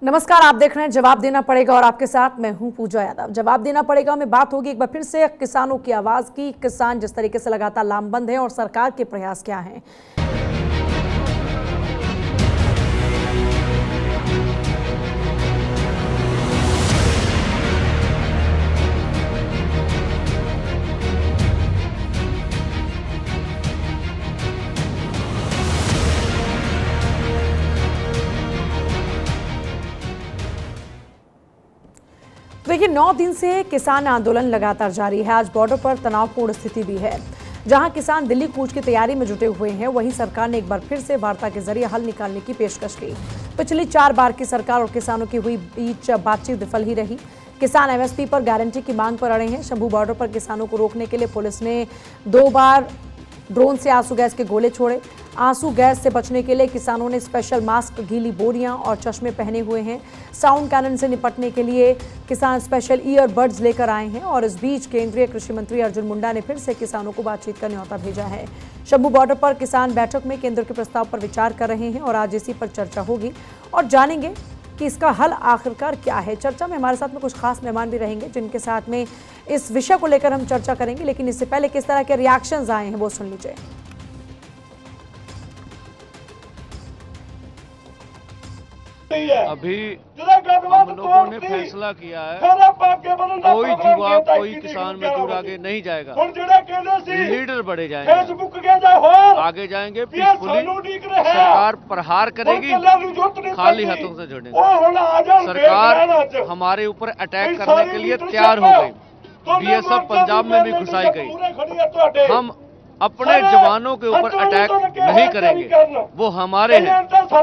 नमस्कार, आप देख रहे हैं जवाब देना पड़ेगा और आपके साथ मैं हूं पूजा यादव। जवाब देना पड़ेगा में बात होगी एक बार फिर से किसानों की आवाज की। किसान जिस तरीके से लगातार लामबंद है और सरकार के प्रयास क्या हैं। देखिए, 9 दिन से किसान आंदोलन लगातार जारी है। आज बॉर्डर पर तनावपूर्ण स्थिति भी है। जहां किसान दिल्ली कूच की तैयारी में जुटे हुए हैं, वहीं सरकार ने एक बार फिर से वार्ता के जरिए हल निकालने की पेशकश की। पिछली 4 बार की सरकार और किसानों की हुई बीच बातचीत विफल ही रही। किसान एमएसपी पर गारंटी की मांग पर अड़े हैं। शंभू बॉर्डर पर किसानों को रोकने के लिए पुलिस ने 2 बार ड्रोन से आंसू गैस के गोले छोड़े। आंसू गैस से बचने के लिए किसानों ने स्पेशल मास्क, गीली बोरियां और चश्मे पहने हुए हैं। साउंड कैनन से निपटने के लिए किसान स्पेशल ईयरबड्स लेकर आए हैं। और इस बीच केंद्रीय कृषि मंत्री अर्जुन मुंडा ने फिर से किसानों को बातचीत का न्योता भेजा है। शंभू बॉर्डर पर किसान बैठक में केंद्र के प्रस्ताव पर विचार कर रहे हैं और आज इसी पर चर्चा होगी और जानेंगे कि इसका हल आखिरकार क्या है। चर्चा में हमारे साथ में कुछ खास मेहमान भी रहेंगे जिनके साथ में इस विषय को लेकर हम चर्चा करेंगे। लेकिन इससे पहले किस तरह के रिएक्शंस आए हैं वो सुन लीजिए। अभी हम लोगों ने फैसला किया है, कोई युवा, कोई किसान मजदूर आगे नहीं जाएगा। लीडर बढ़े जाएंगे, आगे जाएंगे पीसफुली। सरकार प्रहार करेगी, खाली हाथों से छोड़ेंगे। सरकार हमारे ऊपर अटैक करने के लिए तैयार हो गई। बीएसएफ पंजाब में भी घुसाई गई। हम अपने जवानों के ऊपर अटैक नहीं करेंगे, वो हमारे हैं।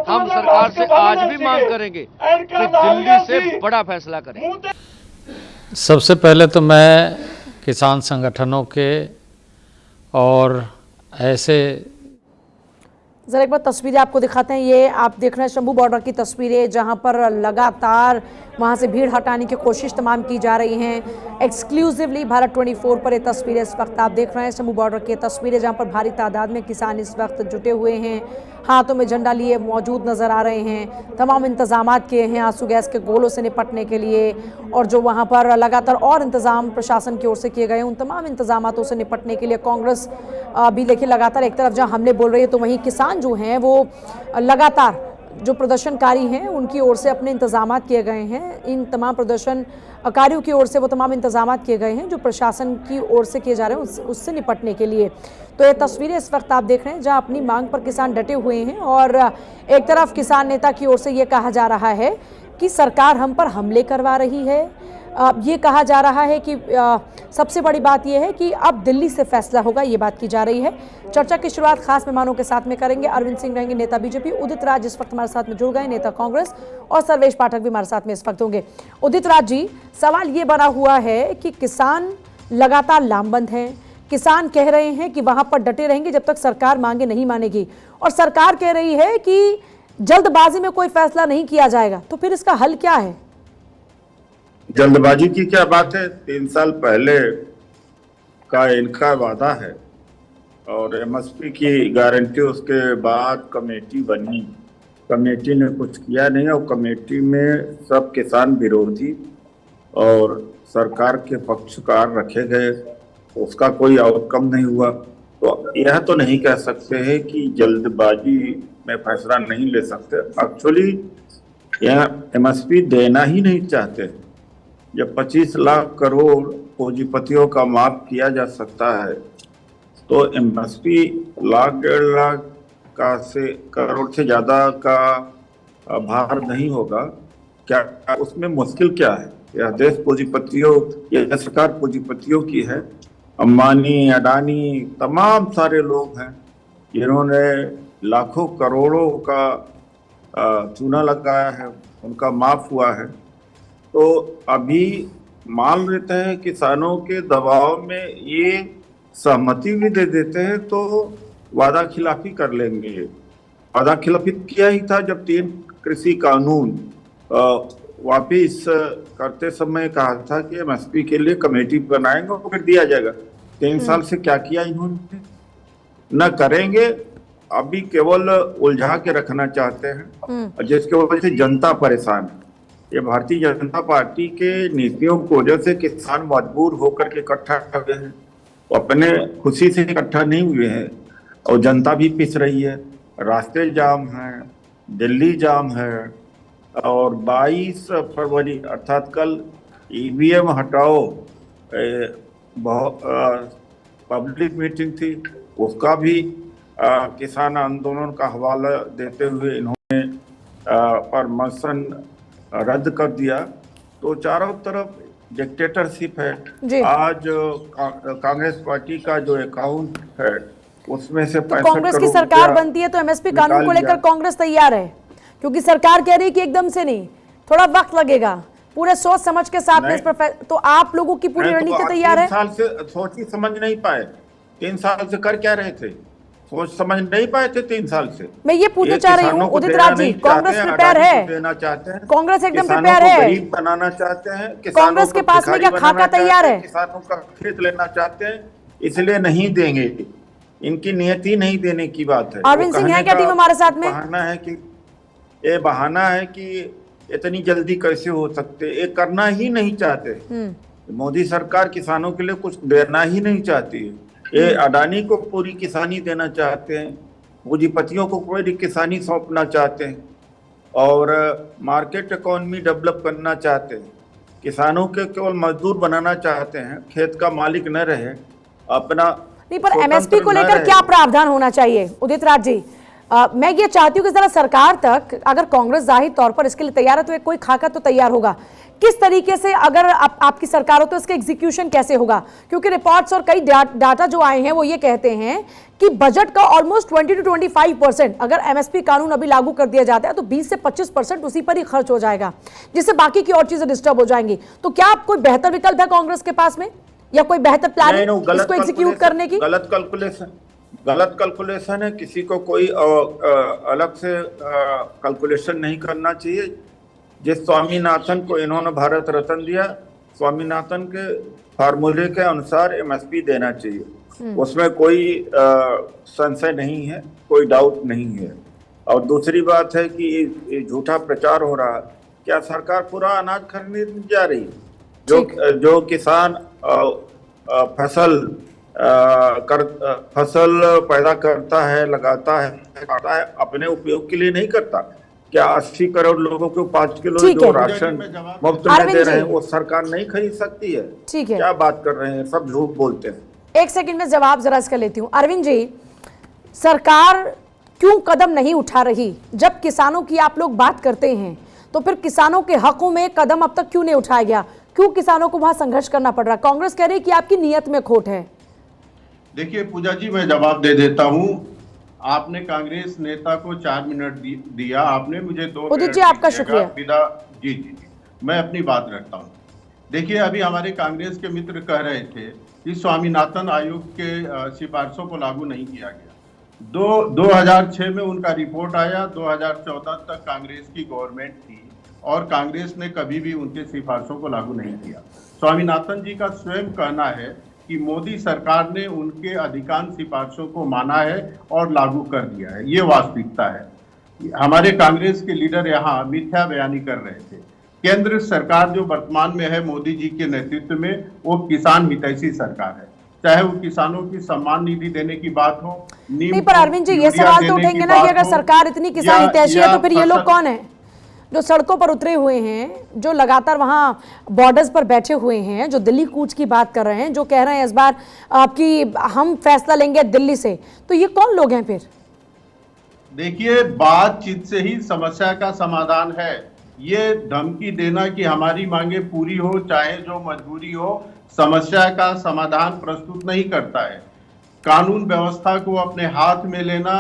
हम सरकार से आज भी मांग करेंगे कि दिल्ली से बड़ा फैसला करें। सबसे पहले तो मैं किसान संगठनों के और ऐसे जरा एक बार तस्वीरें आपको दिखाते हैं। ये आप देख रहे हैं शंभू बॉर्डर की तस्वीरें, जहां पर लगातार वहां से भीड़ हटाने की कोशिश तमाम की जा रही हैं। एक्सक्लूसिवली भारत 24 पर ये तस्वीरें इस वक्त आप देख रहे हैं। शंभू बॉर्डर की तस्वीरें जहां पर भारी तादाद में किसान इस वक्त जुटे हुए हैं, हाथों में झंडा लिए मौजूद नजर आ रहे हैं। तमाम इंतजामात किए हैं आंसू गैस के गोलों से निपटने के लिए, और जो वहां पर लगातार और इंतजाम प्रशासन की ओर से किए गए उन तमाम इंतजामातों से निपटने के लिए कांग्रेस भी देखिए लगातार एक तरफ जहां हमले बोल रही है, तो वहीं किसान जो हैं वो लगातार जो प्रदर्शनकारी हैं उनकी ओर से अपने इंतजामात किए गए हैं। इन तमाम प्रदर्शनकारियों की ओर से वो तमाम इंतजामात किए गए हैं जो प्रशासन की ओर से किए जा रहे हैं उससे निपटने के लिए। तो ये तस्वीरें इस वक्त आप देख रहे हैं जहां अपनी मांग पर किसान डटे हुए हैं और एक तरफ किसान नेता की ओर से ये कहा जा रहा है कि सरकार हम पर हमले करवा रही है। ये कहा जा रहा है कि सबसे बड़ी बात यह है कि अब दिल्ली से फैसला होगा, ये बात की जा रही है। चर्चा की शुरुआत खास मेहमानों के साथ में करेंगे। अरविंद सिंह रहेंगे, नेता बीजेपी। उदित राज इस वक्त हमारे साथ में जुड़ गए, नेता कांग्रेस। और सर्वेश पाठक भी हमारे साथ में इस वक्त होंगे। उदित राज जी, सवाल ये बना हुआ है कि किसान लगातार लामबंद हैं। किसान कह रहे हैं कि वहां पर डटे रहेंगे जब तक सरकार मांगे नहीं मानेगी, और सरकार कह रही है कि जल्दबाजी में कोई फैसला नहीं किया जाएगा। तो फिर इसका हल क्या है? जल्दबाजी की क्या बात है? 3 साल पहले का इनका वादा है और एमएसपी की गारंटी, उसके बाद कमेटी बनी। कमेटी ने कुछ किया नहीं और कमेटी में सब किसान विरोधी और सरकार के पक्षकार रखे गए, उसका कोई आउटकम नहीं हुआ। तो यह तो नहीं कह सकते हैं कि जल्दबाजी में फैसला नहीं ले सकते। एक्चुअली यह एमएसपी देना ही नहीं चाहते। जब 25 लाख करोड़ पूंजीपतियों का माफ किया जा सकता है तो एमएसपी लाख 1.5 लाख का से करोड़ से ज्यादा का भार नहीं होगा क्या? उसमें मुश्किल क्या है? यह देश पूंजीपतियों, यह सरकार पूंजीपतियों की है। अंबानी, अडानी, तमाम सारे लोग हैं जिन्होंने लाखों करोड़ों का चूना लगाया है, उनका माफ हुआ है। तो अभी मान लेते हैं किसानों के दबाव में ये सहमति भी दे देते हैं तो वादा खिलाफी कर लेंगे। वादा खिलाफी किया ही था जब 3 कृषि कानून वापिस करते समय कहा था कि एमएसपी के लिए कमेटी बनाएंगे और फिर दिया जाएगा। 3 साल से क्या किया इन्होंने? न करेंगे, अभी केवल उलझा के रखना चाहते हैं, जिसकी वजह से जनता परेशान है। ये भारतीय जनता पार्टी के नीतियों की वजह से किसान मजबूर होकर के इकट्ठा हुए हैं, अपने खुशी से इकट्ठा नहीं हुए हैं। और जनता भी पिस रही है, रास्ते जाम हैं, दिल्ली जाम है। और 22 फरवरी अर्थात कल ईवीएम हटाओ पब्लिक मीटिंग थी, उसका भी किसान आंदोलन का हवाला देते हुए इन्होंने परमिशन रद्द कर दिया। तो चारों तरफ डिक्टेटरशिप है। आज कांग्रेस पार्टी का जो अकाउंट है उसमें से तो कांग्रेस की सरकार बनती है तो एमएसपी कानून को लेकर कांग्रेस तैयार है, क्योंकि सरकार कह रही है कि एकदम से नहीं, थोड़ा वक्त लगेगा, पूरे सोच समझ के साथ में इस पर। तो आप लोगों की पूरी रणनीति तैयार है? 3 साल से सोच ही समझ नहीं पाए, 3 साल से कर क्या रहे थे, सोच समझ नहीं पाए थे 3 साल से। मैं ये पूछना चाह रही हूँ उदित राज जी, कांग्रेस प्रिपेयर है? देना चाहते हैं, कांग्रेस एकदम प्रिपेयर है, गरीब बनाना चाहते हैं, कांग्रेस के पास में क्या खाका तैयार है? किसानों का खेत लेना चाहते हैं, इसलिए नहीं देंगे। इनकी नियति नहीं देने की बात है। अरविंद सिंह है क्या टीम हमारे साथ में? बहाना है कि इतनी जल्दी कैसे हो सकते, ये करना ही नहीं चाहते। मोदी सरकार किसानों के लिए कुछ देना ही नहीं चाहती है। ये अडानी को पूरी किसानी देना चाहते हैं, पूंजीपतियों को पूरी किसानी सौंपना चाहते हैं और मार्केट इकोनॉमी डेवलप करना चाहते हैं। किसानों के केवल मजदूर बनाना चाहते हैं, खेत का मालिक न रहे, अपना नहीं। पर एमएसपी को लेकर क्या प्रावधान होना चाहिए उदित राज जी? मैं ये चाहती हूँ कि जरा सरकार तक, अगर कांग्रेस जाहिर तौर पर इसके लिए तैयार है तो एक कोई खाका तो तैयार होगा। किस तरीके से अगर आपकी सरकार हो तो इसका एग्जीक्यूशन कैसे होगा? क्योंकि रिपोर्ट्स और कई डाटा जो आए हैं वो ये कहते हैं कि बजट का ऑलमोस्ट 20 to 25% अगर एमएसपी कानून अभी लागू कर दिया जाता है तो 20 से 25% उसी पर ही खर्च हो जाएगा, जिससे बाकी की और चीजें डिस्टर्ब हो जाएंगी। तो क्या कोई बेहतर विकल्प है कांग्रेस के पास में, या कोई बेहतर प्लान इसको एग्जीक्यूट करने की? गलत कैलकुलेशन है, किसी को कोई अलग से कैलकुलेशन नहीं करना चाहिए। जिस स्वामीनाथन को इन्होंने भारत रत्न दिया, स्वामीनाथन के फार्मूले के अनुसार एमएसपी देना चाहिए, उसमें कोई संशय नहीं है, कोई डाउट नहीं है। और दूसरी बात है कि झूठा प्रचार हो रहा है, क्या सरकार पूरा अनाज खरीदने जा रही है? जो किसान फसल पैदा करता है, लगाता है, अपने उपयोग के लिए नहीं करता। क्या 80 करोड़ लोगों को 5 किलो जो राशन मुफ्त में दे रहे हैं वो सरकार नहीं खरीद सकती है? ठीक है, क्या बात कर रहे हैं, सब झूठ बोलते हैं। 1 सेकंड में जवाब जरा इसका लेती हूँ। अरविंद जी, सरकार क्यों कदम नहीं उठा रही? जब किसानों की आप लोग बात करते हैं तो फिर किसानों के हकों में कदम अब तक क्यों नहीं उठाया गया? क्यों किसानों को वहां संघर्ष करना पड़ रहा? कांग्रेस कह रही है कि आपकी नीयत में खोट है। देखिए पूजा जी, मैं जवाब दे देता हूं। आपने कांग्रेस नेता को 4 मिनट दिया, आपने मुझे 2 उदित जी आपका शुक्रिया। जी, मैं अपनी बात रखता हूं। देखिए अभी हमारे कांग्रेस के मित्र कह रहे थे कि स्वामीनाथन आयोग के सिफारिशों को लागू नहीं किया गया। 2006 में उनका रिपोर्ट आया, 2014 तक कांग्रेस की गवर्नमेंट थी और कांग्रेस ने कभी भी उनके सिफारिशों को लागू नहीं किया। स्वामीनाथन जी का स्वयं कहना है कि मोदी सरकार ने उनके अधिकांश सिफारिशों को माना है और लागू कर दिया है। ये वास्तविकता है। हमारे कांग्रेस के लीडर यहाँ मिथ्या बयानी कर रहे थे। केंद्र सरकार जो वर्तमान में है मोदी जी के नेतृत्व में, वो किसान हितैषी सरकार है। चाहे वो किसानों की सम्मान निधि देने की बात हो, नहीं, पर अरविंद जी ये सवाल तो उठेंगे ना कि अगर सरकार इतनी किसान हितैषी है तो फिर ये लोग कौन है जो सड़कों पर उतरे हुए हैं, जो लगातार वहां बॉर्डर्स पर बैठे हुए हैं, जो दिल्ली कूच की बात कर रहे हैं, जो कह रहे हैं इस बार आपकी हम फैसला लेंगे दिल्ली से? तो ये कौन लोग हैं फिर? देखिए, बातचीत से ही समस्या का समाधान है। ये धमकी देना कि हमारी मांगे पूरी हो चाहे जो मजबूरी हो, समस्या का समाधान प्रस्तुत नहीं करता है। कानून व्यवस्था को अपने हाथ में लेना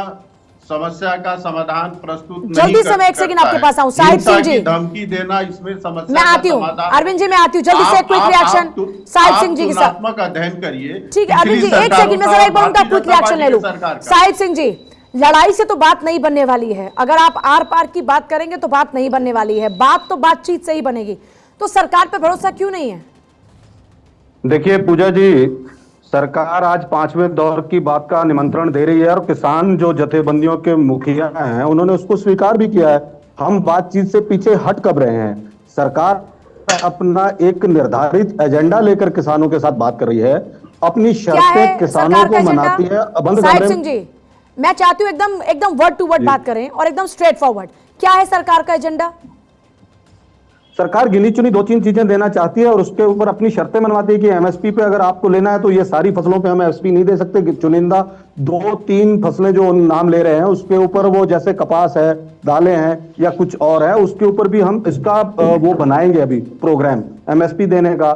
समस्या का समाधान प्रस्तुत नहीं जल्दी समय 1 सेकंड आपके पास आऊं। साहिब सिंह जी, धमकी देना इसमें समस्या मैं आती हूँ। अरविंद जी मैं आती हूँ, जल्दी से एक क्विक रिएक्शन साहिब सिंह जी के साथ। आत्मक अध्ययन करिए। ठीक है अरविंद जी, 1 सेकंड में जरा एक बार उनका क्विक रिएक्शन ले लूं। साहिब सिंह जी, लड़ाई से तो बात नहीं बनने वाली है। अगर आप आर पार की बात करेंगे तो बात नहीं बनने वाली है। बात तो बातचीत से ही बनेगी। तो सरकार पे भरोसा क्यों नहीं है? देखिए पूजा जी, सरकार आज 5वें दौर की बात का निमंत्रण दे रही है और किसान जो जथेबंदियों के मुखिया हैं उन्होंने उसको स्वीकार भी किया है। हम बातचीत से पीछे हट कब रहे हैं? सरकार अपना एक निर्धारित एजेंडा लेकर किसानों के साथ बात कर रही है, अपनी क्या है शर्तें किसानों सरकार का को मनाती है। एजेंडा? साहिब सिंह जी, मैं चाहती हूँ एकदम एकदम वर्ड टू वर्ड बात करें और एकदम स्ट्रेट फॉरवर्ड। क्या है सरकार का एजेंडा? सरकार गिनी चुनी 2-3 चीजें देना चाहती है और उसके ऊपर अपनी शर्तें मनवाती है कि एमएसपी पे अगर आपको लेना है तो ये सारी फसलों पे हम एमएसपी नहीं दे सकते, कि चुनिंदा 2-3 फसलें जो नाम ले रहे हैं उसके ऊपर, वो जैसे कपास है, दालें हैं या कुछ और है, उसके ऊपर भी हम इसका वो बनाएंगे अभी प्रोग्राम एमएसपी देने का।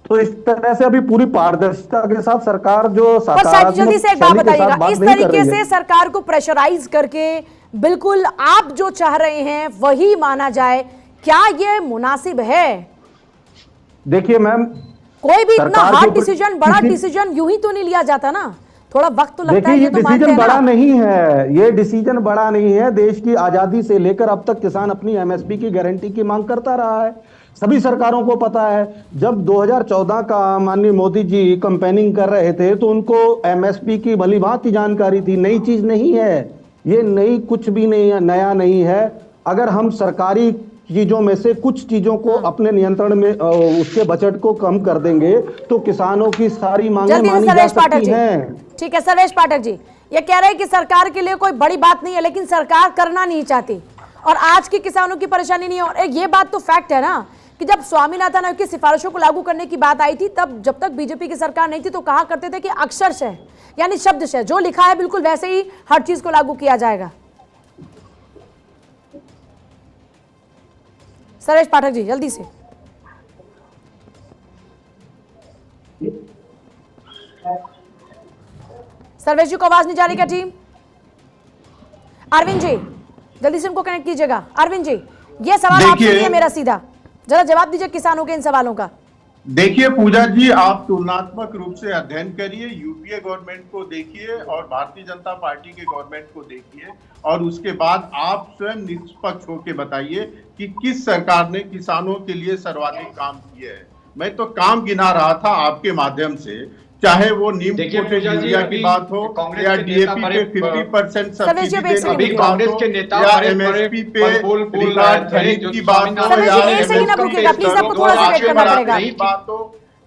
तो इस तरह से अभी पूरी पारदर्शिता के साथ सरकार जो जल्दी से एक बात बताइएगा, इस तरीके से सरकार को प्रेशराइज करके बिल्कुल आप जो चाह रहे हैं वही माना जाए, क्या ये मुनासिब है? देखिए मैम, कोई भी इतना हार्ड डिसीजन, बड़ा डिसीजन यूं ही तो नहीं लिया जाता ना, थोड़ा वक्त तो लगता है। ये डिसीजन बड़ा नहीं है, ये डिसीजन बड़ा नहीं है। देश की आजादी से लेकर अब तक किसान अपनी एमएसपी की गारंटी की मांग करता रहा है, सभी सरकारों को पता है। जब 2014 का माननीय मोदी जी कैंपेनिंग कर रहे थे तो उनको एमएसपी की भली भांति जानकारी थी, नई चीज नहीं है ये, नई कुछ भी नहीं है, नया नहीं है। अगर हम सरकारी चीजों में से कुछ चीजों को अपने नियंत्रण में, उसके बजट को कम कर देंगे तो किसानों की सारी मांगें मानी जा सकती हैं। ठीक है सर्वेश पाठक जी, ये कह रहे हैं कि सरकार के लिए कोई बड़ी बात नहीं है, लेकिन सरकार करना नहीं चाहती और आज की किसानों की परेशानी नहीं है। और ये बात तो फैक्ट है ना कि जब स्वामीनाथन आयोग की सिफारिशों को लागू करने की बात आई थी, तब जब तक बीजेपी की सरकार नहीं थी तो कहा करते थे कि अक्षरशः यानी शब्दशः जो लिखा है बिल्कुल वैसे ही हर चीज को लागू किया जाएगा। सर्वेश पाठक जी जल्दी से। सर्वेश जी को आवाज नहीं जा रही क्या टीम? अरविंद जी जल्दी से उनको कनेक्ट कीजिएगा। अरविंद जी, ये सवाल आपसे नहीं है मेरा, सीधा जरा जवाब दीजिए किसानों के इन सवालों का। देखिए पूजा जी, आप तुलनात्मक रूप से अध्ययन करिए, यूपीए गवर्नमेंट को देखिए और भारतीय जनता पार्टी के गवर्नमेंट को देखिए और उसके बाद आप स्वयं निष्पक्ष होकर बताइए कि किस सरकार ने किसानों के लिए सर्वाधिक काम किए हैं। मैं तो काम गिना रहा था आपके माध्यम से, चाहे वो नीम कोटेड यूरिया की बात हो या डीएपी पे 50% सब्सिडी देने की बात हो या एमएसपी पे रिकॉर्ड खरीद की बात हो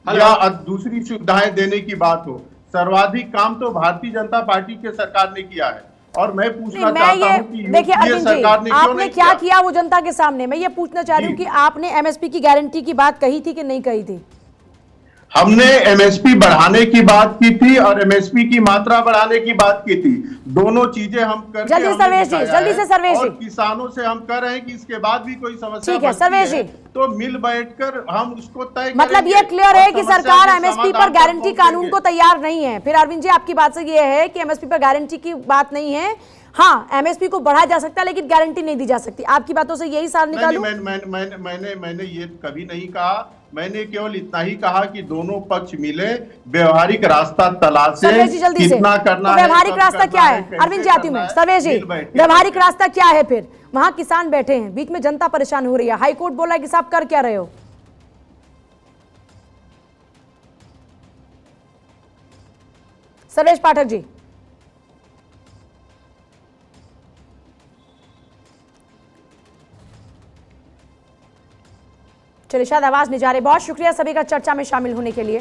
या दूसरी सुविधाएं देने की बात हो, सर्वाधिक काम तो भारतीय जनता पार्टी के सरकार ने किया है। और मैं पूछना चाहता हूं कि देखिए अरविंद जी, आपने क्या किया वो जनता के सामने? मैं ये पूछना चाह रही हूँ कि आपने एमएसपी की गारंटी की बात कही थी कि नहीं कही थी? हमने एमएसपी बढ़ाने की बात की थी और एमएसपी की मात्रा बढ़ाने की बात की थी, दोनों चीजें हम करके जल्दी सर्वेश जी, जल्दी से सर्वेश जी। किसानों से हम कर रहे हैं कि इसके बाद भी कोई समस्या ठीक है सर्वेश जी, तो मिल बैठकर हम उसको तय मतलब ये क्लियर है कि सरकार एमएसपी पर गारंटी कानून को तैयार नहीं है। फिर अरविंद जी आपकी बात से ये है कि एमएसपी पर गारंटी की बात नहीं है, हाँ एमएसपी को बढ़ाया जा सकता है लेकिन गारंटी नहीं दी जा सकती। आपकी बातों से यही सार निकालूं? मैंने ये कभी नहीं कहा, मैंने केवल इतना ही कहा कि दोनों पक्ष मिले, व्यवहारिक रास्ता तलाशें, कितना करना है। व्यवहारिक रास्ता क्या है? अरविंद जी आती हूं मैं। सर्वेश जी, व्यवहारिक रास्ता क्या है? फिर वहां किसान बैठे हैं, बीच में जनता परेशान हो रही है, हाईकोर्ट बोला है कि साहब कर क्या रहे हो? सर्वेश पाठक जी, चलिए शायद आवाज नहीं जा रही। बहुत शुक्रिया सभी का चर्चा में शामिल होने के लिए।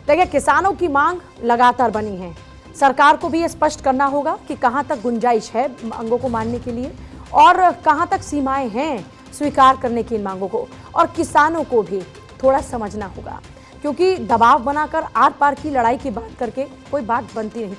देखिए किसानों की मांग लगातार बनी है, सरकार को भी ये स्पष्ट करना होगा कि कहां तक गुंजाइश है मांगों को मानने के लिए और कहां तक सीमाएं हैं स्वीकार करने की इन मांगों को, और किसानों को भी थोड़ा समझना होगा क्योंकि दबाव बनाकर आर पार की लड़ाई की बात करके कोई बात बनती नहीं।